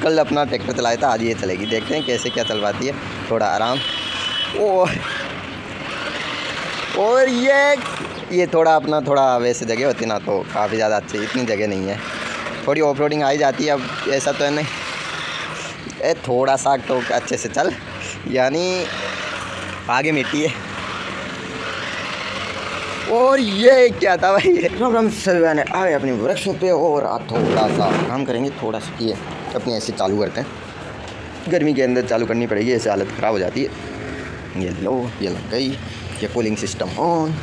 कल अपना ट्रैक्टर चलाया था, आज ये चलेगी। देखते हैं कैसे क्या चलवाती है, थोड़ा आराम। और ये थोड़ा अपना थोड़ा वैसे जगह होती ना तो काफ़ी ज़्यादा अच्छी, इतनी जगह नहीं है, थोड़ी ऑफ रोडिंग आई जाती है। अब ऐसा तो है नहीं, थोड़ा सा तो अच्छे से चल, यानी आगे मिट्टी है। और ये क्या था भाई, हम सभी आए अपनी वर्कशॉप पे और थोड़ा सा काम करेंगे। थोड़ा सा ये अपनी ऐसे चालू करते हैं, गर्मी के अंदर चालू करनी पड़ेगी, ऐसे हालत ख़राब हो जाती है। ये लो, ये लग गई, ये कूलिंग सिस्टम ऑन।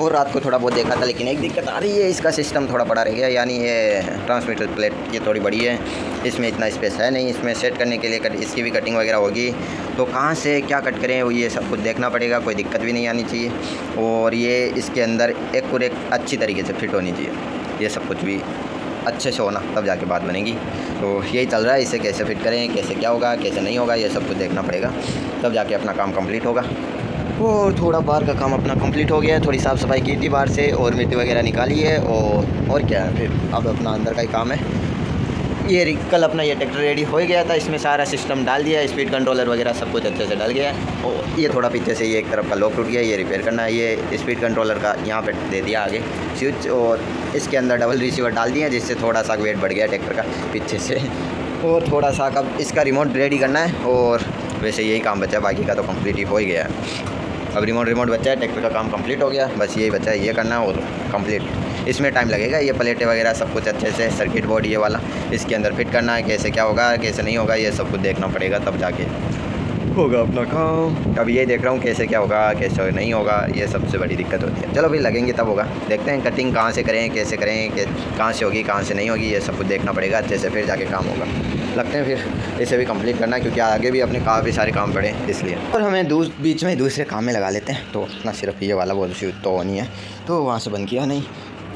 और रात को थोड़ा बहुत देखा था, लेकिन एक दिक्कत आ रही है, इसका सिस्टम थोड़ा बड़ा रह गया, यानी ये ट्रांसमीटर प्लेट ये थोड़ी बड़ी है, इसमें इतना स्पेस है नहीं। इसमें सेट करने के लिए इसकी भी कटिंग वगैरह होगी, तो कहाँ से क्या कट करें वो ये सब कुछ देखना पड़ेगा। कोई दिक्कत भी नहीं आनी चाहिए, और ये इसके अंदर एक और एक अच्छी तरीके से फिट होनी चाहिए, ये सब कुछ भी अच्छे से होना, तब जाके बात बनेगी। तो यही चल रहा है, इसे कैसे फिट करें, कैसे क्या होगा, कैसे नहीं होगा, ये सब कुछ देखना पड़ेगा, तब जाके अपना काम कंप्लीट होगा। और थोड़ा बाहर का काम अपना कंप्लीट हो गया है, थोड़ी साफ़ सफाई की थी बाहर से, और मिट्टी वगैरह निकाली है, और क्या है फिर अब अपना अंदर का ही काम है। ये कल अपना ये ट्रैक्टर रेडी हो गया था, इसमें सारा सिस्टम डाल दिया है, स्पीड कंट्रोलर वगैरह सब कुछ अच्छे से डल गया है। और ये थोड़ा पीछे से ये एक तरफ का लॉक टूट गया, ये रिपेयर करना है। ये स्पीड कंट्रोलर का यहाँ पे दे दिया आगे स्विच, और इसके अंदर डबल रिसीवर डाल दिया, जिससे थोड़ा सा वेट बढ़ गया ट्रैक्टर का पीछे से। और थोड़ा सा कब इसका रिमोट रेडी करना है, और वैसे यही काम बचा है, बाकी का तो कम्प्लीट ही हो ही गया है। अब रिमोट बचा है, ट्रैक्टर का काम कंप्लीट हो गया, बस यही बचा है, ये करना है और कंप्लीट। इसमें टाइम लगेगा, ये प्लेटें वगैरह सब कुछ अच्छे से, सर्किट बोर्ड ये वाला इसके अंदर फिट करना है, कैसे क्या होगा कैसे नहीं होगा ये सब कुछ देखना पड़ेगा, तब जाके होगा अपना काम। अब ये देख रहा हूँ कैसे क्या होगा कैसे नहीं होगा, ये सबसे बड़ी दिक्कत होती है। चलो भाई लगेंगे तब होगा, देखते हैं कटिंग कहाँ से करें, कैसे करें, कहाँ से होगी कहाँ से नहीं होगी, ये सब कुछ देखना पड़ेगा अच्छे से, फिर जाके काम होगा। लगते हैं फिर इसे भी कंप्लीट करना है, क्योंकि आगे भी अपने काफ़ी सारे काम पड़े इसलिए। और हमें बीच में दूसरे काम में लगा लेते हैं, तो अपना सिर्फ ये वाला वो स्विच तो नहीं है, तो वहाँ से बंद किया नहीं।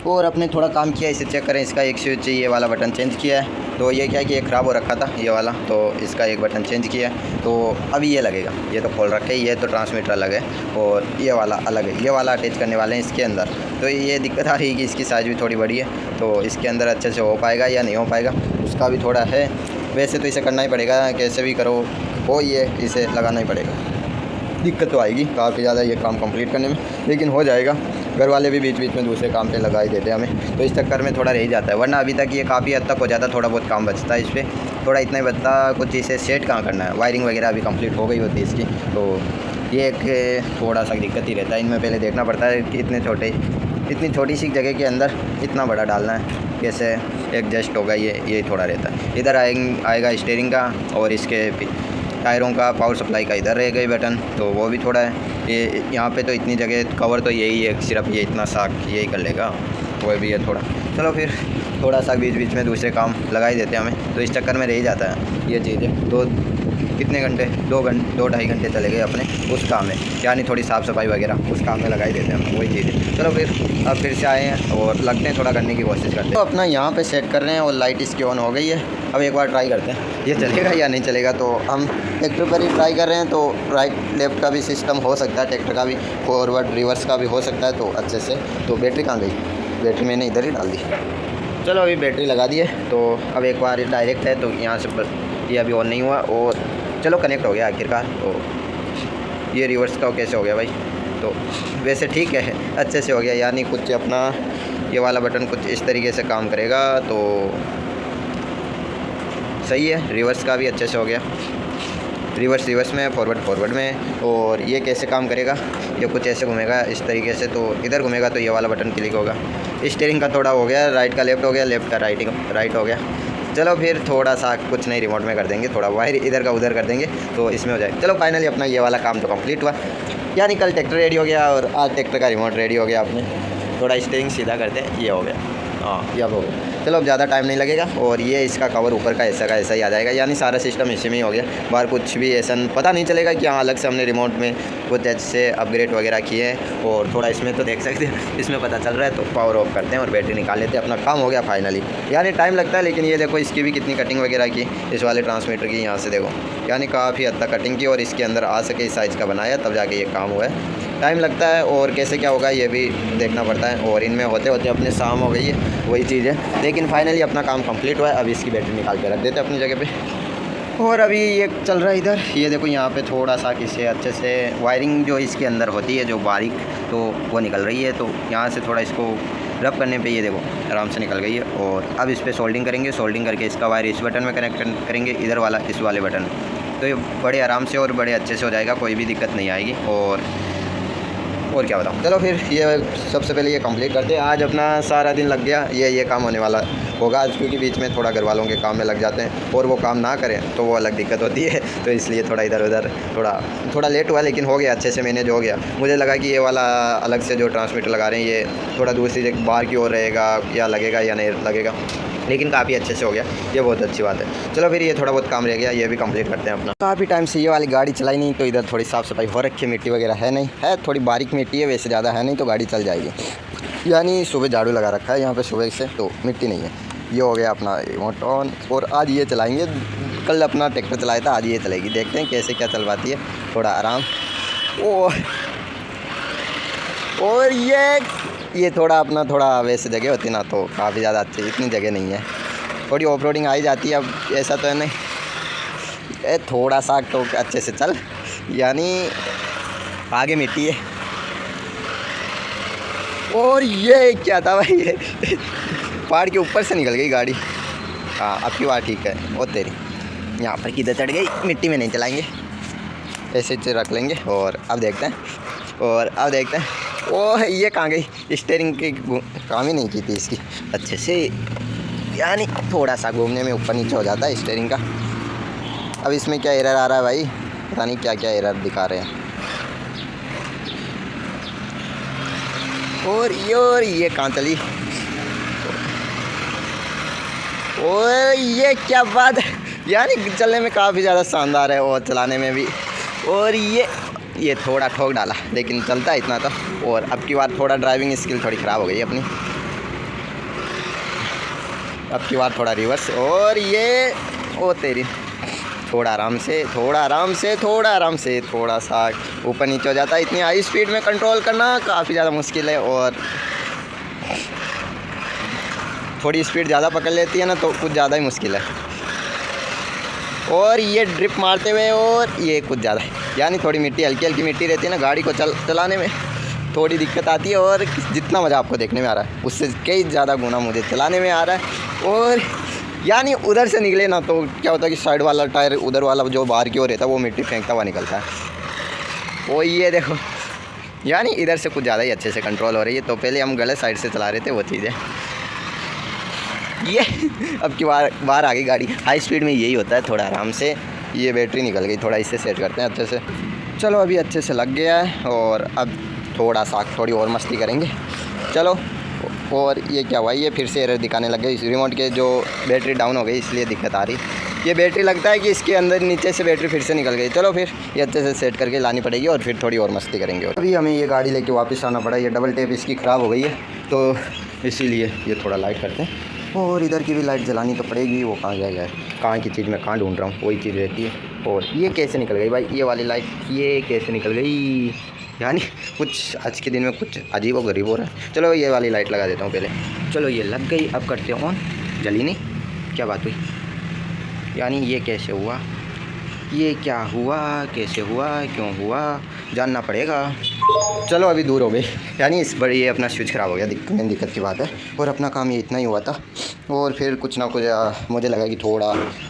और अपने थोड़ा काम किया, इसे चेक करें, इसका एक स्विच ये वाला बटन चेंज किया है, तो ये क्या है कि ये ख़राब हो रखा था ये वाला, तो इसका एक बटन चेंज किया है, तो अभी ये लगेगा। ये तो खोल रखे, ये तो ट्रांसमीटर अलग है और ये वाला अलग है, ये वाला अटैच करने वाले हैं इसके अंदर। तो ये दिक्कत आ रही है कि इसकी साइज़ भी थोड़ी बड़ी है, तो इसके अंदर अच्छे से हो पाएगा या नहीं हो पाएगा, उसका भी थोड़ा है। वैसे तो इसे करना ही पड़ेगा, कैसे भी करो हो, ये इसे लगाना ही पड़ेगा। दिक्कत तो आएगी काफ़ी ज़्यादा ये काम कंप्लीट करने में, लेकिन हो जाएगा। घर वाले भी बीच बीच में दूसरे काम पे लगा ही देते हैं हमें, तो इस चक्कर में थोड़ा रह ही जाता है, वरना अभी तक ये काफ़ी हद तक हो जाता, थोड़ा बहुत काम बचता है इस पर, थोड़ा इतना ही बचता। कुछ इसे सेट कहाँ करना है, वायरिंग वगैरह अभी कंप्लीट हो गई होती है इसकी, तो ये एक थोड़ा सा दिक्कत ही रहता है। इनमें पहले देखना पड़ता है कि इतनी छोटी सी जगह के अंदर इतना बड़ा डालना है, कैसे एडजस्ट होगा, ये थोड़ा रहता है। इधर आएगा स्टीयरिंग का, और इसके टायरों का, पावर सप्लाई का इधर रह गई बटन, तो वो भी थोड़ा है। ये यहाँ पे तो इतनी जगह कवर तो यही है, सिर्फ ये इतना साक यही कर लेगा, वो भी है थोड़ा। चलो फिर थोड़ा सा बीच बीच में दूसरे काम लगा ही देते हैं हमें, तो इस चक्कर में रह ही जाता है ये चीज़ें। तो कितने घंटे, 2-2.5 घंटे चले गए अपने उस काम में, यानी थोड़ी साफ़ सफाई वगैरह उस काम में लगा ही देते हैं हम, वही चीज़ें। चलो फिर अब फिर से आए हैं और लगते हैं थोड़ा करने की कोशिश करते हैं। तो अपना यहाँ पे सेट कर रहे हैं और लाइट इसकी ऑन हो गई है। अब एक बार ट्राई करते हैं ये चलेगा या नहीं चलेगा, तो हम ट्रैक्टर पर ही ट्राई कर रहे हैं, तो राइट लेफ़्ट का भी सिस्टम हो सकता है, ट्रैक्टर का भी फॉरवर्ड रिवर्स का भी हो सकता है, तो अच्छे से। तो बैटरी कहाँ गई, बैटरी मैंने इधर ही डाल दी। चलो अभी बैटरी लगा दी है, तो अब एक बार डायरेक्ट है, तो यहाँ से ये अभी ऑन नहीं हुआ, और चलो कनेक्ट हो गया आखिरकार। तो ये रिवर्स का कैसे हो गया भाई, तो वैसे ठीक है, अच्छे से हो गया, यानी कुछ अपना ये वाला बटन कुछ इस तरीके से काम करेगा, तो सही है। रिवर्स का भी अच्छे से हो गया, रिवर्स में, फॉरवर्ड में। और ये कैसे काम करेगा, ये कुछ ऐसे घूमेगा इस तरीके से, तो इधर घूमेगा तो ये वाला बटन क्लिक होगा। स्टीयरिंग का थोड़ा हो गया, राइट का लेफ़्ट हो गया, लेफ़्ट का राइट हो गया। चलो फिर थोड़ा सा कुछ नहीं रिमोट में कर देंगे, थोड़ा वायर इधर का उधर कर देंगे, तो इसमें हो जाएगा। चलो फाइनली अपना ये वाला काम तो कंप्लीट हुआ, यानी कल ट्रैक्टर रेडी हो गया और आज ट्रैक्टर का रिमोट रेडी हो गया। अपने थोड़ा स्टीयरिंग सीधा करते हैं, ये हो गया, हाँ ये अब हो गया। चलो अब ज़्यादा टाइम नहीं लगेगा, और ये इसका कवर ऊपर का ऐसा ही आ जाएगा, यानी सारा सिस्टम इसी में ही हो गया। बाहर कुछ भी ऐसा पता नहीं चलेगा कि हाँ अलग से हमने रिमोट में कुछ ऐसे अपग्रेड वगैरह किए हैं। और थोड़ा इसमें तो देख सकते हैं, इसमें पता चल रहा है, तो पावर ऑफ करते हैं और बैटरी निकाल लेते हैं, अपना काम हो गया फाइनली। यानी टाइम लगता है, लेकिन ये देखो इसकी भी कितनी कटिंग वगैरह की, इस वाले ट्रांसमीटर की, यहाँ से देखो, यानी काफ़ी हद तक कटिंग की, और इसके अंदर आ सके इस साइज़ का बनाया, तब जाके ये काम हुआ है। टाइम लगता है, और कैसे क्या होगा ये भी देखना पड़ता है, और इनमें होते होते अपने शाम हो गई है, वही चीज़ है। लेकिन फाइनली अपना काम कंप्लीट हुआ है। अब इसकी बैटरी निकाल के रख देते हैं अपनी जगह पे। और अभी ये चल रहा है इधर, ये देखो यहाँ पे थोड़ा सा किसी अच्छे से वायरिंग जो इसके अंदर होती है जो बारीक, तो वो निकल रही है। तो यहाँ से थोड़ा इसको रब करने पे ये देखो आराम से निकल गई है। और अब इस पर सोल्डिंग करेंगे, सोल्डिंग करके इसका वायर इस बटन में कनेक्ट करेंगे, इधर वाला इस वाले बटन में। तो ये बड़े आराम से और बड़े अच्छे से हो जाएगा, कोई भी दिक्कत नहीं आएगी। और क्या बताऊँ, चलो फिर ये सबसे पहले ये कंप्लीट करते हैं। आज अपना सारा दिन लग गया, ये काम होने वाला होगा आज, क्योंकि बीच में थोड़ा घर वालों के काम में लग जाते हैं और वो काम ना करें तो वो अलग दिक्कत होती है। तो इसलिए थोड़ा इधर उधर थोड़ा लेट हुआ, लेकिन हो गया, अच्छे से मैनेज हो गया। मुझे लगा कि ये वाला अलग से जो ट्रांसमीटर लगा रहे हैं ये थोड़ा दूसरी जगह बाहर की ओर रहेगा या लगेगा या नहीं लगेगा, लेकिन काफ़ी अच्छे से हो गया, ये बहुत अच्छी बात है। चलो फिर ये थोड़ा बहुत काम रह गया, ये भी कंप्लीट करते हैं अपना। काफ़ी टाइम से ये वाली गाड़ी चलाई नहीं, तो इधर थोड़ी साफ़ सफाई हो रखी है, मिट्टी वगैरह है नहीं, है थोड़ी बारीक मिट्टी है, वैसे ज़्यादा है नहीं, तो गाड़ी चल जाएगी। यानी सुबह झाड़ू लगा रखा है यहाँ पे सुबह से, तो मिट्टी नहीं है। ये हो गया अपना रिमोट ऑन, और आज ये चलाएँगे। कल अपना ट्रैक्टर चलाया था, आज ये चलेगी, देखते हैं कैसे क्या चलवाती है। थोड़ा आराम। और ये थोड़ा अपना थोड़ा वैसे जगह होती ना, तो काफ़ी ज़्यादा अच्छी, इतनी जगह नहीं है, थोड़ी ऑफ रोडिंग आई जाती है। अब ऐसा तो है नहीं, थोड़ा सा तो अच्छे से चल, यानी आगे मिट्टी है। और ये क्या था भाई, ये पहाड़ के ऊपर से निकल गई गाड़ी। हाँ अब की बात ठीक है। और तेरी यहाँ पर किधर चढ़ गई, मिट्टी में नहीं चलाएंगे, ऐसे रख लेंगे। और अब देखते हैं, ओह ये कहाँ गई, स्टीयरिंग की काम ही नहीं की थी इसकी अच्छे से, यानी थोड़ा सा घूमने में ऊपर नीचे हो जाता है स्टीयरिंग का। अब इसमें क्या एरर आ रहा है भाई, पता नहीं क्या क्या एरर दिखा रहे हैं। और ये कहाँ चली, और ये क्या बात है, यानी चलने में काफ़ी ज़्यादा शानदार है और चलाने में भी। और ये थोड़ा ठोक डाला, लेकिन चलता है इतना तो। और अब की बार थोड़ा ड्राइविंग स्किल थोड़ी ख़राब हो गई अपनी, अब की बार थोड़ा रिवर्स। और ये ओ तेरी, थोड़ा आराम से, थोड़ा सा ऊपर नीचे हो जाता है। इतनी हाई स्पीड में कंट्रोल करना काफ़ी ज़्यादा मुश्किल है, और थोड़ी स्पीड ज़्यादा पकड़ लेती है ना, तो कुछ ज़्यादा ही मुश्किल है। और ये ड्रिप मारते हुए, और ये कुछ ज़्यादा, यानी थोड़ी मिट्टी, हल्की मिट्टी रहती है ना, गाड़ी को चलाने में थोड़ी दिक्कत आती है। और जितना मज़ा आपको देखने में आ रहा है, उससे कई ज़्यादा गुना मुझे चलाने में आ रहा है। और यानी उधर से निकले ना, तो क्या होता है कि साइड वाला टायर, उधर वाला जो बाहर की ओर रहता है, वो मिट्टी फेंकता हुआ निकलता है। वो ये देखो, यानी इधर से कुछ ज़्यादा ही अच्छे से कंट्रोल हो रही है। तो पहले हम गलत साइड से चला रहे थे वो चीज़ें, ये अब की बार आ गई गाड़ी। हाई स्पीड में यही होता है, थोड़ा आराम से। ये बैटरी निकल गई, थोड़ा इससे सेट करते हैं अच्छे से। चलो अभी अच्छे से लग गया है, और अब थोड़ी और मस्ती करेंगे। चलो। और ये क्या हुआ, ये फिर से एरर दिखाने लग गई, रिमोट के जो बैटरी डाउन हो गई, इसलिए दिक्कत आ रही। ये बैटरी लगता है कि इसके अंदर नीचे से बैटरी फिर से निकल गई। चलो फिर ये अच्छे से सेट करके लानी पड़ेगी, और फिर थोड़ी और मस्ती करेंगे। अभी हमें ये गाड़ी लेके वापस आना पड़ा, ये डबल टेप इसकी ख़राब हो गई है, तो इसीलिए ये थोड़ा लाइट करते हैं। और इधर की भी लाइट जलानी तो पड़ेगी, वो कहाँ जाएगा, कहाँ की चीज़ मैं कहाँ ढूंढ रहा हूँ, वही चीज़ रहती है। और ये कैसे निकल गई भाई, ये वाली लाइट ये कैसे निकल गई, यानी कुछ आज के दिन में कुछ अजीब व गरीब हो रहा है। चलो ये वाली लाइट लगा देता हूँ पहले। चलो ये लग गई, अब करते हैं ऑन। जली नहीं, क्या बात हुई, यानी ये कैसे हुआ, ये क्या हुआ, कैसे हुआ, क्यों हुआ, जानना पड़ेगा। चलो अभी दूर हो गई, यानी इस बड़ी ये अपना स्विच ख़राब हो गया, मेन दिक्कत की बात है। और अपना काम ये इतना ही हुआ था। और फिर कुछ ना कुछ मुझे लगा कि थोड़ा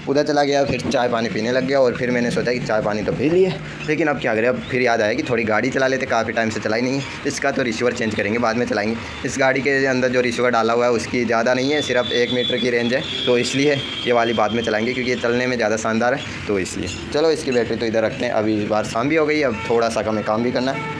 उधर चला गया, फिर चाय पानी पीने लग गया। और फिर मैंने सोचा कि चाय पानी तो पी लिए, लेकिन अब क्या करें, अब फिर याद आया कि थोड़ी गाड़ी चला लेते, काफ़ी टाइम से चलाई नहीं है। इसका तो रिसीवर चेंज करेंगे, बाद में चलाएंगे। इस गाड़ी के अंदर जो रिसीवर डाला हुआ है उसकी ज़्यादा नहीं है, सिर्फ 1 मीटर की रेंज है, तो इसलिए ये वाली बाद में चलाएंगे, क्योंकि ये चलने में ज़्यादा शानदार है, तो इसलिए। चलो इसकी बैटरी तो इधर रखते हैं। अभी इस बार शाम भी हो गई, अब थोड़ा सा हमें काम भी करना है,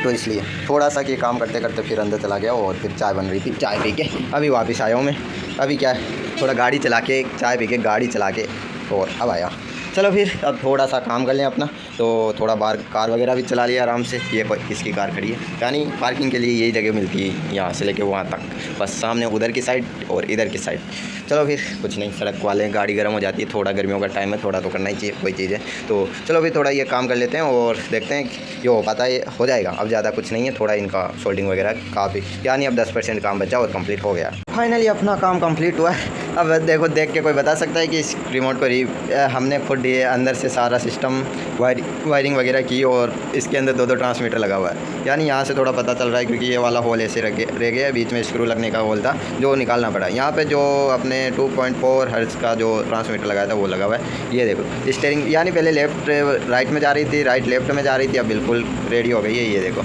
तो इसलिए थोड़ा सा कि काम करते करते फिर अंदर चला गया। और फिर चाय बन रही थी, चाय पी के अभी वापस आया हूँ मैं। अभी क्या है, थोड़ा गाड़ी चला के, चाय पी के, गाड़ी चला के, और अब आया। चलो फिर अब थोड़ा सा काम कर लें अपना। तो थोड़ा बाहर कार वगैरह भी चला लिया आराम से। ये किसकी कार खड़ी है, यानी पार्किंग के लिए यही जगह मिलती है, यहाँ से लेके वहाँ तक, बस सामने उधर की साइड और इधर की साइड। चलो फिर कुछ नहीं, सड़क वाले गाड़ी गर्म हो जाती है, थोड़ा गर्मियों का टाइम है, थोड़ा तो करना ही चाहिए, कोई चीज़ है। तो चलो फिर थोड़ा ये काम कर लेते हैं और देखते हैं ये हो पाता है, हो जाएगा। अब ज़्यादा कुछ नहीं है, थोड़ा इनका सोल्डिंग वगैरह काफ़ी, यानी अब 10% काम बचा और कंप्लीट हो गया। फाइनली अपना काम कंप्लीट हुआ है। अब देखो, देख के कोई बता सकता है कि इस रिमोट को हमने खुद ये अंदर से सारा सिस्टम वायरिंग वगैरह की और इसके अंदर 2 ट्रांसमीटर लगा हुआ है। यानी यहाँ से थोड़ा पता चल रहा है, क्योंकि ये वाला होल ऐसे रह गया, बीच में स्क्रू लगने का होल था जो निकालना पड़ा। यहाँ पे जो अपने 2.4 हर्ट्ज़ का जो ट्रांसमीटर लगाया था वो लगा हुआ है। ये देखो स्टीयरिंग, यानी पहले लेफ़्ट राइट में जा रही थी, राइट लेफ़्ट में जा रही थी, अब बिल्कुल रेडी हो गई है। ये देखो,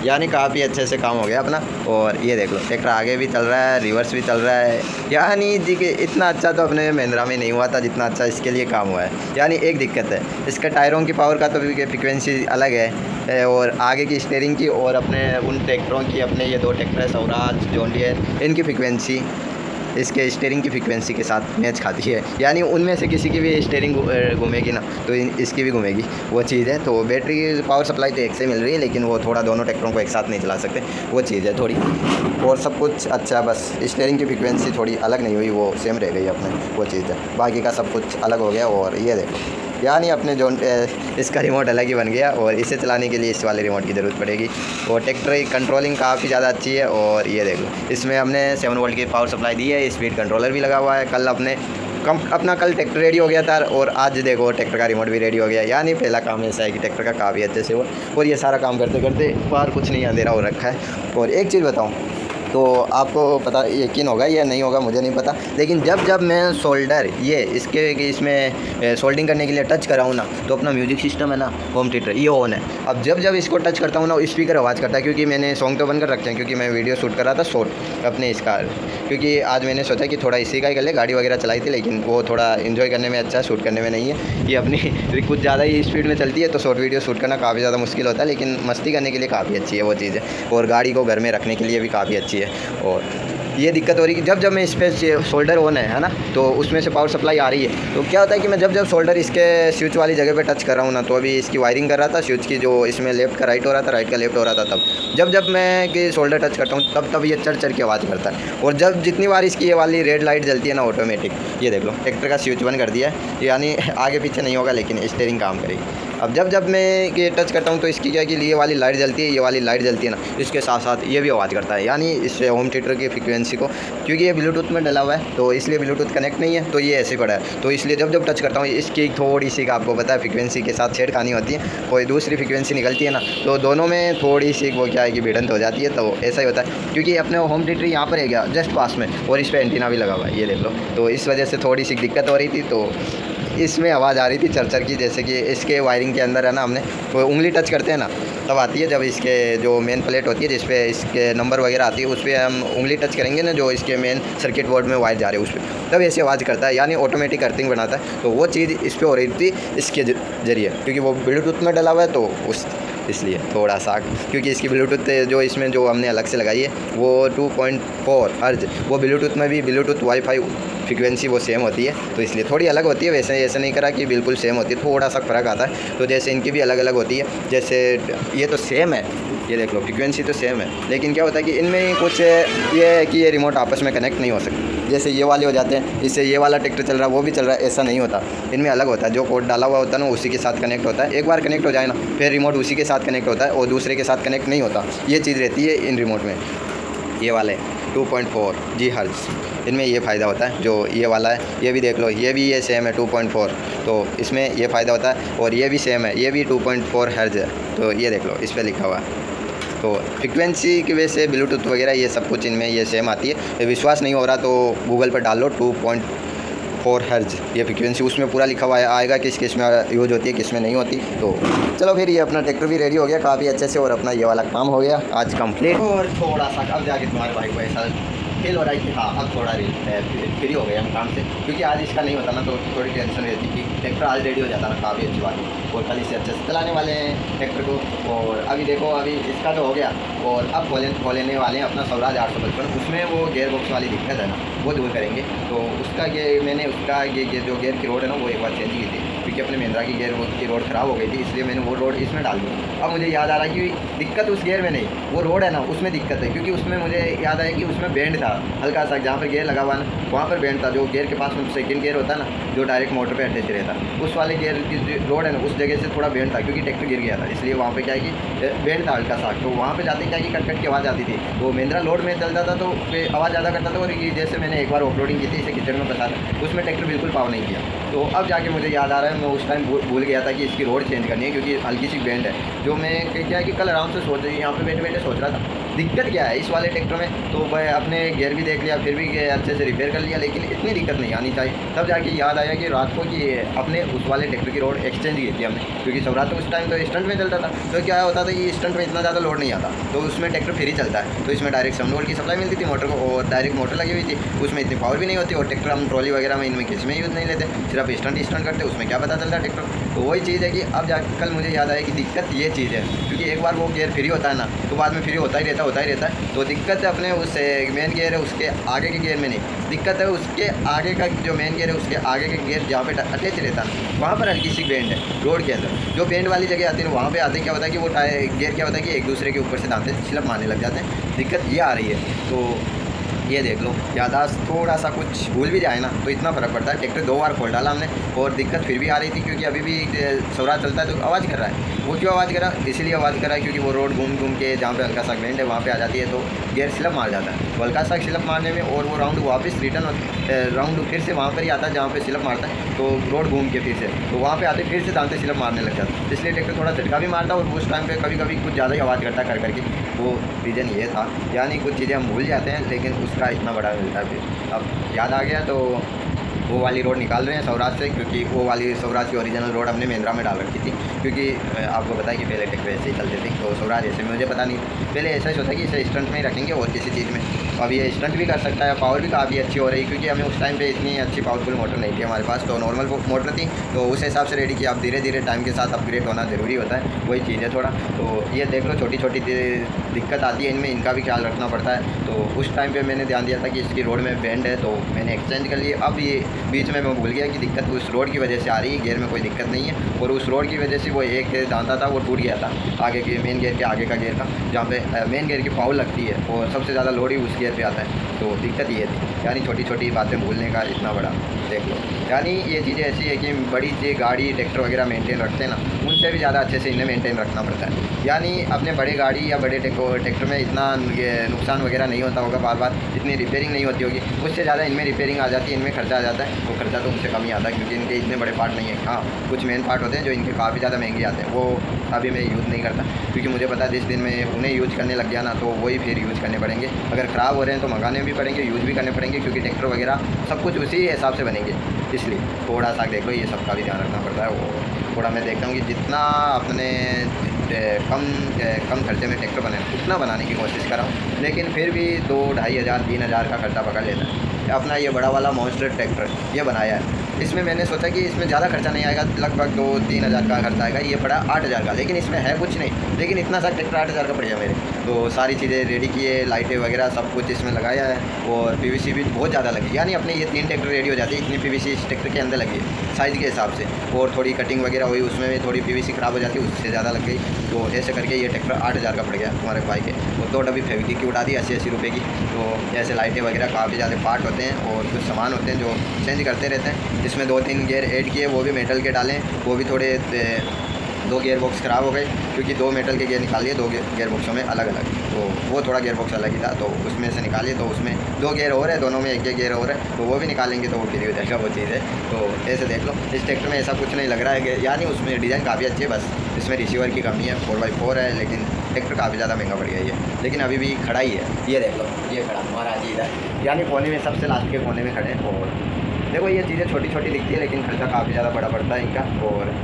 यानी काफ़ी अच्छे से काम हो गया अपना। और ये देख लो, ट्रैक्टर आगे भी चल रहा है, रिवर्स भी चल रहा है। यानी देखिए, इतना अच्छा तो अपने महिंद्रा में नहीं हुआ था जितना अच्छा इसके लिए काम हुआ है। यानी एक दिक्कत है, इसका टायरों की पावर का तो फ्रिक्वेंसी अलग है, और आगे की स्टीयरिंग की और अपने उन ट्रैक्टरों की, अपने ये 2 ट्रैक्टर है स्वराज, जॉन डियर, इनकी फ्रिक्वेंसी इसके स्टीयरिंग की फ्रिक्वेंसी के साथ मैच खाती है। यानी उनमें से किसी की भी स्टीयरिंग घूमेगी ना तो इसकी भी घूमेगी, वो चीज़ है। तो बैटरी पावर सप्लाई तो एक से मिल रही है, लेकिन वो थोड़ा दोनों ट्रैक्टरों को एक साथ नहीं चला सकते, वो चीज़ है थोड़ी। और सब कुछ अच्छा, बस स्टीयरिंग की फ्रिक्वेंसी थोड़ी अलग नहीं हुई, वो सेम रह गई अपने, वो चीज़ है। बाकी का सब कुछ अलग हो गया। और ये देखो, यानी अपने जो इसका रिमोट अलग ही बन गया, और इसे चलाने के लिए इस वाले रिमोट की ज़रूरत पड़ेगी। और ट्रैक्टर की कंट्रोलिंग काफ़ी ज़्यादा अच्छी है। और ये देखो, इसमें हमने 7 वोल्ट की पावर सप्लाई दी है, स्पीड कंट्रोलर भी लगा हुआ है। कल अपना कल ट्रैक्टर रेडी हो गया था, और आज देखो ट्रैक्टर का रिमोट भी रेडी हो गया। यानी पहला काम ऐसा है कि ट्रैक्टर का काफ़ी अच्छे से हुआ। और ये सारा काम करते करते बाहर कुछ नहीं अंधेरा हो रखा है। और एक चीज़ बताऊँ, तो आपको पता यकीन होगा या नहीं होगा मुझे नहीं पता, लेकिन जब मैं सोल्डर इसमें सोल्डिंग करने के लिए टच कर रहा हूँ ना, तो अपना म्यूजिक सिस्टम है ना, होम थिएटर, ये ऑन है। अब जब इसको टच करता हूँ ना, स्पीकर आवाज़ करता है, क्योंकि मैंने सॉन्ग तो बंद कर रखे हैं, क्योंकि मैं वीडियो शूट कर रहा था शॉर्ट अपने इसका। क्योंकि आज मैंने सोचा कि थोड़ा इसी का ही कर ले, गाड़ी वगैरह चलाई थी, लेकिन वो थोड़ा इन्जॉय करने में अच्छा, शूट करने में नहीं है। ये अपनी कुछ ज़्यादा ही स्पीड में चलती है, तो शॉर्ट वीडियो शूट करना काफ़ी ज़्यादा मुश्किल होता है, लेकिन मस्ती करने के लिए काफ़ी अच्छी है वो चीज़ है। और गाड़ी को घर में रखने के लिए भी काफ़ी अच्छी है। और ये दिक्कत हो रही है कि जब मैं इस पर शोल्डर ऑन है ना, तो उसमें से पावर सप्लाई आ रही है। तो क्या होता है कि मैं जब शोल्डर इसके स्विच वाली जगह पे टच कर रहा हूँ ना, तो अभी इसकी वायरिंग कर रहा था स्विच की, जो इसमें लेफ्ट का राइट हो रहा था, राइट का लेफ्ट हो रहा था। तब जब मैं कि शोल्डर टच करता हूँ, तब ये चढ़ के आवाज़ करता है। और जब जितनी बार इसकी ये वाली रेड लाइट जलती है ना ऑटोमेटिक, ये देख लो ट्रैक्टर का स्विच बंद कर दिया है, यानी आगे पीछे नहीं होगा, लेकिन स्टीयरिंग काम करेगी। अब जब मैं ये टच करता हूँ, तो इसकी क्या कि ये वाली लाइट जलती है, ये वाली लाइट जलती है ना, इसके साथ साथ ये भी आवाज़ करता है। यानी इस होम थिएटर की फ्रिक्वेंसी को, क्योंकि ये ब्लूटूथ में डला हुआ है, तो इसलिए ब्लूटूथ कनेक्ट नहीं है, तो ये ऐसे पड़ा है। तो इसलिए जब टच करता हूँ, इसकी थोड़ी सी का आपको पता है फ्रिक्वेंसी के साथ छेड़खानी होती है, कोई दूसरी फ्रिक्वेंसी निकलती है ना, तो दोनों में थोड़ी सी वो क्या है कि भिड़ंत हो जाती है। तो ऐसा ही होता है, क्योंकि अपने होम थिएटर यहाँ पर है गया जस्ट पास में, और इस पर एंटीना भी लगा हुआ है, ये देख लो। तो इस वजह से थोड़ी सी दिक्कत हो रही थी, तो इसमें आवाज़ आ रही थी चरचर की, जैसे कि इसके वायरिंग के अंदर है ना, हमने वो उंगली टच करते हैं ना, तब आती है। जब इसके जो मेन प्लेट होती है, जिस पे इसके नंबर वगैरह आती है, उस पर हम उंगली टच करेंगे ना, जो इसके मेन सर्किट बोर्ड में वायर जा रहे हैं उस पर, तब ऐसी आवाज़ करता है, यानी ऑटोमेटिक अर्थिंग बनाता है। तो वो चीज़ इस पर हो रही थी इसके ज़रिए, क्योंकि वो ब्लूटूथ में डला हुआ है, तो इसलिए थोड़ा सा, क्योंकि इसकी ब्लूटूथ जो इसमें जो हमने अलग से लगाई है वो 2.4 हर्ट्ज़, वो ब्लूटूथ में भी ब्लूटूथ वाईफाई फ्रिक्वेंसी वो सेम होती है, तो इसलिए थोड़ी अलग होती है। वैसे ऐसा नहीं करा कि बिल्कुल सेम होती है, थोड़ा सा फ़र्क आता है। तो जैसे इनकी भी अलग अलग होती है, जैसे ये तो सेम है, ये देख लो फ्रिक्वेंसी तो सेम है, लेकिन क्या होता है कि इनमें कुछ ये है कि ये रिमोट आपस में कनेक्ट नहीं हो सकते। जैसे ये वाले हो जाते हैं, इससे ये वाला ट्रैक्टर चल रहा है वो भी चल रहा है, ऐसा नहीं होता। इनमें अलग होता है, जो कोड डाला हुआ होता है ना उसी के साथ कनेक्ट होता है। एक बार कनेक्ट हो जाए ना, फिर रिमोट उसी के साथ कनेक्ट होता है, और दूसरे के साथ कनेक्ट नहीं होता। ये चीज़ रहती है इन रिमोट में। ये वाले 2.4 जी हर्ट्ज़, इनमें ये फ़ायदा होता है। जो ये वाला है, ये भी देख लो, ये भी ये सेम है 2.4, तो इसमें ये फ़ायदा होता है। और ये भी सेम है, ये भी 2.4 हर्ट्ज़ है, तो ये देख लो इस पर लिखा हुआ है। तो फ्रिक्वेंसी की वजह से ब्लूटूथ वगैरह ये सब कुछ इनमें ये सेम आती है। विश्वास नहीं हो रहा तो गूगल पर डाल लो 2.4 हर्ट्ज़, ये फ्रिक्वेंसी उसमें पूरा लिखा हुआ है, आएगा किस में यूज होती है, किस में नहीं होती। तो चलो फिर, ये अपना ट्रैक्टर भी रेडी हो गया काफ़ी अच्छे से, और अपना ये वाला काम हो गया आज कंप्लीट। और थोड़ा सा अब जाके तुम्हारे भाई को ऐसा फील हो रहा है कि हाँ अब थोड़ा फ्री हो गए हम काम से, क्योंकि आज इसका नहीं होता ना, तो थोड़ी टेंशन रहती कि ट्रैक्टर आज रेडी हो जाता ना, काफ़ी अच्छी बात है। और कल इसे अच्छे से चलाने वाले हैं ट्रैक्टर को। और अभी देखो, अभी इसका तो हो गया, और अब खोलने वाले हैं अपना स्वराज 855। उसमें वो गेयर बॉक्स वाली दिक्कत है ना, वो दूर करेंगे। तो उसका मैंने उसका ये जो गेयर की रोड है ना, वो एक बार चेंज की थी, क्योंकि अपने महिंद्रा की गेयर की रोड ख़राब हो गई थी, इसलिए मैंने वो रोड इसमें डाल दी। अब मुझे याद आ रहा है कि दिक्कत उस गेयर में नहीं, वो रोड है ना उसमें दिक्कत है, क्योंकि उसमें मुझे याद आया कि उसमें बेंड था हल्का सा, जहाँ पर गेयर लगा हुआ ना वहाँ पर बेंड था। जो गेयर के पास में सेकंड गेयर होता है ना, जो डायरेक्ट मोटर पे अटैच रहता, उस वाले गेयर की रोड है ना, उस जगह से थोड़ा बेंड था, क्योंकि ट्रैक्टर गिर गया था, इसलिए वहाँ पे क्या है कि बेंड था हल्का सा। तो वहाँ पे जाते क्या कि कट कट की आवाज़ आती थी। तो महिंद्रा लोड में चलता था तो आवाज़ ज़्यादा करता था। और ये जैसे मैंने एक बार ऑफरोडिंग की थी इसे किचन में फंसा था, उसमें ट्रैक्टर बिल्कुल पावर नहीं किया। तो अब जाके मुझे याद आ रहा है, मैं उस टाइम भूल गया था कि इसकी रोड चेंज करनी है, क्योंकि हल्की सी बेंड है। जो मैं क्या है कि कल आराम से सोच रही यहाँ पे बैठे बैठे सोच रहा था दिक्कत क्या है इस वाले ट्रैक्टर में। तो मैं अपने गियर भी देख लिया, फिर भी अच्छे से रिपेयर कर लिया, लेकिन इतनी दिक्कत नहीं आनी चाहिए। तब जाके याद आया कि रात को कि अपने उस वाले ट्रैक्टर की रोड एक्सचेंज की थी हमने, क्योंकि सवरात तो उस टाइम तो स्टंट में चलता था। तो क्या होता था कि स्टंट में इतना ज़्यादा लोड नहीं आता, तो उसमें ट्रैक्टर फ्री चलता है। तो इसमें डायरेक्ट 7 वोल्ट की सप्लाई मिलती थी मोटर को, और डायरेक्ट मोटर लगी हुई थी, उसमें इतनी पावर भी नहीं होती। और ट्रैक्टर हम ट्रॉली वगैरह में इनमें किस में यूज़ नहीं लेते, सिर्फ स्टंट करते, उसमें क्या पता चलता ट्रैक्टर। तो वही चीज़ है कि अब जाकर कल मुझे याद आया कि दिक्कत ये चीज़ है, क्योंकि एक बार वो गियर फ्री होता है ना, तो बाद में फ्री होता ही रहता है। तो दिक्कत है अपने उस मेन गियर है उसके आगे के गियर में नहीं, दिक्कत है उसके आगे का जो मेन गियर है उसके आगे के गियर जहाँ पे अटैच रहता है वहाँ पर हल्की सी बेंड है रोड के अंदर। जो बेंड वाली जगह आती है वहाँ पे आते क्या होता है कि वो गियर क्या होता है कि एक दूसरे के ऊपर से दांते स्लिप मारने लग जाते हैं। दिक्कत ये आ रही है। तो ये देख लो, यादाश्त थोड़ा सा कुछ भूल भी जाए ना तो इतना फ़र्क पड़ता है। ट्रैक्टर 2 बार खोल डाला हमने और दिक्कत फिर भी आ रही थी, क्योंकि अभी भी सवरात चलता है तो आवाज़ कर रहा है। वो क्यों आवाज़ कर रहा है? इसीलिए आवाज़ कर रहा है क्योंकि वो रोड घूम के जहाँ पे हल्का सा बेंड है वहाँ पे आ जाती है, तो गियर स्लिप मार जाता है। तो हल्का सा स्लिप मारने में और वो राउंड वापस रिटर्न राउंड फिर से वहाँ पर ही आता है जहाँ पे स्लिप मारता है, तो रोड घूम के फिर से तो वहाँ पे आते फिर से दांते स्लिप मारने लग जाता है। इसलिए ट्रैक्टर थोड़ा झटका भी मारता है, और उस टाइम पे कभी कभी कुछ ज़्यादा ही आवाज़ करता कर करके। वो रीज़न ये था, यानी कुछ चीज़ें हम भूल जाते हैं लेकिन उसका इतना बड़ा मिलता है। फिर अब याद आ गया तो वो वाली रोड निकाल रहे हैं सवराज से, क्योंकि वो वाली सवराज की ओरिजिनल रोड हमने महिंद्रा में डाल रखी थी। क्योंकि आपको पता है कि पहले ट्रैक्टर ऐसे ही चलते थे, तो सवराज ऐसे मुझे पता नहीं, पहले ऐसा ही सोचा कि इसे स्टंट में ही रखेंगे और किसी चीज़ में। अब ये स्टंट भी कर सकता है, पावर भी काफ़ी अच्छी हो रही, क्योंकि हमें उस टाइम पे इतनी अच्छी पावरफुल मोटर नहीं थी हमारे पास, तो नॉर्मल मोटर थी, तो उस हिसाब से रेडी किया। अब धीरे धीरे टाइम के साथ अपग्रेड होना ज़रूरी होता है, वही चीज़ है थोड़ा। तो ये देख लो छोटी छोटी दिक्कत आती है इनमें, इनका भी ख्याल रखना पड़ता है। तो उस टाइम पर मैंने ध्यान दिया था कि इसकी रोड में बेंड है, तो मैंने एक्सचेंज कर लिए। अब ये बीच में मैं भूल गया कि दिक्कत उस रोड की वजह से आ रही है, गियर में कोई दिक्कत नहीं है। और उस रोड की वजह से वो एक दांता था वो टूट गया था आगे के मेन गियर के आगे का गियर का, जहाँ पे मेन गियर की पावर लगती है और सबसे ज़्यादा लोड ही उस गियर पे आता है। तो दिक्कत ये थी, यानी छोटी छोटी बातें भूलने का इतना बड़ा देख लो। यानी ये चीज़ें ऐसी है कि बड़ी चीज़ गाड़ी ट्रैक्टर वगैरह मेंटेन रखते हैं ना, उनसे भी ज़्यादा अच्छे से इन्हें मेंटेन रखना पड़ता है। यानी अपने बड़े गाड़ी या बड़े ट्रैक्टर में इतना नुकसान वगैरह नहीं होता होगा, बार बार इतनी रिपेयरिंग नहीं होती होगी, उससे ज़्यादा इनमें रिपेयरिंग आ जाती है, इनमें खर्चा आ जाता है। तो खर्चा तो उनसे कम ही आता है, क्योंकि इनके इतने बड़े पार्ट नहीं है। हाँ, कुछ मेन पार्ट होते हैं जो इनके काफ़ी ज़्यादा महंगे आते हैं, वो अभी मैं यूज़ नहीं करता, क्योंकि मुझे पता है जिस दिन मैं उन्हें यूज़ करने लग गया ना तो वही फिर यूज़ करने पड़ेंगे। अगर ख़राब हो रहे हैं तो मंगाने भी पड़ेंगे, यूज़ भी करने पड़ेंगे, क्योंकि ट्रैक्टर वगैरह सब कुछ उसी हिसाब से बनेंगे। इसलिए थोड़ा सा देख लो, ये सब का भी ध्यान रखना पड़ता है। वो थोड़ा मैं देखता हूँ कि जितना अपने कम खर्चे में ट्रैक्टर बने उतना बनाने की कोशिश कर रहा हूँ, लेकिन फिर भी 2-2,500-3,000 का खर्चा पकड़ लेता है। अपना ये बड़ा वाला मॉन्स्टर ट्रैक्टर ये बनाया है, इसमें मैंने सोचा कि इसमें ज़्यादा खर्चा नहीं आएगा, लगभग 2-3 हज़ार का खर्चा आएगा। ये पड़ा 8,000 का, लेकिन इसमें है कुछ नहीं, लेकिन इतना सा ट्रैक्टर 8,000 का पड़ गया मेरे। तो सारी चीज़ें रेडी किए, लाइटें वगैरह सब कुछ इसमें लगाया है, और पीवीसी भी बहुत ज़्यादा लगी। यानी अपने ये 3 ट्रैक्टर रेडी हो जाती है, इतनी पीवीसी इस ट्रैक्टर के अंदर लगी है साइज़ के हिसाब से। और थोड़ी कटिंग वगैरह हुई, उसमें भी थोड़ी पीवीसी ख़राब हो जाती है, उससे ज़्यादा लग गई। तो ऐसे करके ये ट्रैक्टर 8,000 का पड़ गया हमारे भाई के। और 2 डब्बी फेविक्विक की उड़ा दी 80-80 रुपये की। तो ऐसे लाइटें वगैरह काफ़ी ज़्यादा पार्ट होते हैं और कुछ सामान होते हैं जो चेंज करते रहते हैं। इसमें 2-3 गियर ऐड किए, वो भी मेटल के डालें, वो भी थोड़े 2 गियर बॉक्स ख़राब हो गए, क्योंकि 2 मेटल के गियर निकाल लिए 2 गियर बॉक्सों में अलग अलग। तो वो थोड़ा गियर बॉक्स अलग ही था, तो उसमें से निकालिए, तो उसमें 2 गियर और है, दोनों में 1-1 गियर और है, तो वो भी निकालेंगे तो वो फ्री हो जाएगा वो चीज़ है। तो ऐसे देख लो, इस ट्रैक्टर में ऐसा कुछ नहीं लग रहा है, यानी उसमें डिज़ाइन काफ़ी अच्छी है, बस इसमें रिसीवर की कमी है। 4x4 है, लेकिन ट्रैक्टर काफ़ी ज़्यादा महंगा पड़ गया ये, लेकिन अभी भी खड़ा ही है। ये देख लो, ये खड़ा महाराज जी इधर, यानी कोने में सबसे लास्ट के कोने में खड़े हैं। और देखो ये चीज़ें छोटी छोटी दिखती है, लेकिन खर्चा काफ़ी ज़्यादा बड़ा पड़ता है इनका। और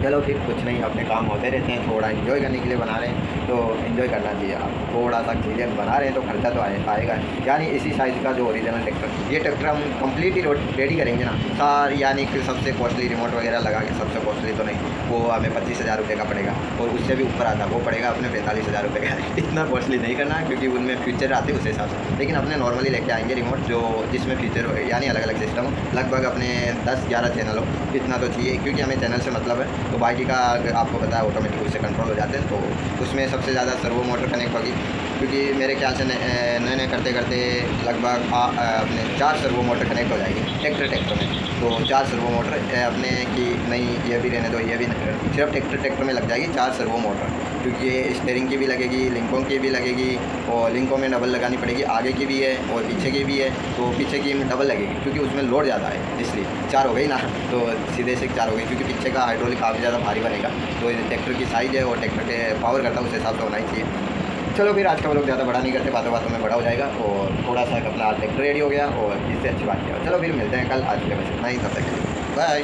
चलो फिर कुछ नहीं, अपने काम होते रहते हैं, थोड़ा इन्जॉय करने के लिए बना रहे हैं तो इन्जॉय करना चाहिए। आप थोड़ा सा चीज़ें बना रहे हैं तो खर्चा तो आएगा। यानी इसी साइज़ का जो ओरिजिनल ट्रैक्टर, ये ट्रैक्टर हम कंप्लीट ही रेडी करेंगे ना सार, यानी कि सबसे कॉस्टली रिमोट वगैरह लगा के, सबसे कॉस्टली तो नहीं, वो हमें 25,000 रुपये का पड़ेगा, और उससे भी ऊपर आता वो पड़ेगा अपने 45,000 रुपये का। इतना कॉस्टली नहीं करना है, क्योंकि उनमें फीचर आते हैं उस हिसाब से, लेकिन अपने नॉर्मली लेके आएंगे रिमोट जो जिसमें फीचर हो, यानी अलग अलग सिस्टम हो, लगभग अपने 10-11 चैनल हो, इतना तो चाहिए, क्योंकि हमें चैनल से मतलब है। तो बाकी का आपको पता है ऑटोमेटिक उससे कंट्रोल हो जाते हैं, तो उसमें सबसे ज़्यादा सर्वो मोटर कनेक्ट होगी, क्योंकि मेरे ख्याल से नए नए करते करते लगभग अपने 4 सर्वो मोटर कनेक्ट हो जाएगी ट्रैक्टर में। तो 4 सर्वो मोटर अपने की नहीं, ये भी रहने दो, ये भी सिर्फ ट्रैक्टर में लग जाएगी 4 सर्वो मोटर, क्योंकि स्टीयरिंग की भी लगेगी, लिंकों की भी लगेगी, और लिंकों में डबल लगानी पड़ेगी, आगे की भी है और पीछे की भी है। तो पीछे की डबल लगेगी क्योंकि उसमें लोड ज़्यादा है, इसलिए 4 हो गई ना, तो सीधे से 4 हो गई, क्योंकि पीछे का हाइड्रोलिक काफ़ी ज़्यादा भारी बनेगा। तो ट्रैक्टर की साइज़ है और ट्रैक्टर के पावर करता है, उस हिसाब से होना ही चाहिए। चलो फिर आज का लोग ज़्यादा बड़ा नहीं करते, बातों बातों में बड़ा हो जाएगा, और थोड़ा सा अपना ट्रैक्टर रेडी हो गया और इससे अच्छी बात किया। चलो फिर मिलते हैं कल, आज के लिए बस इतना ही, तब तक बाय।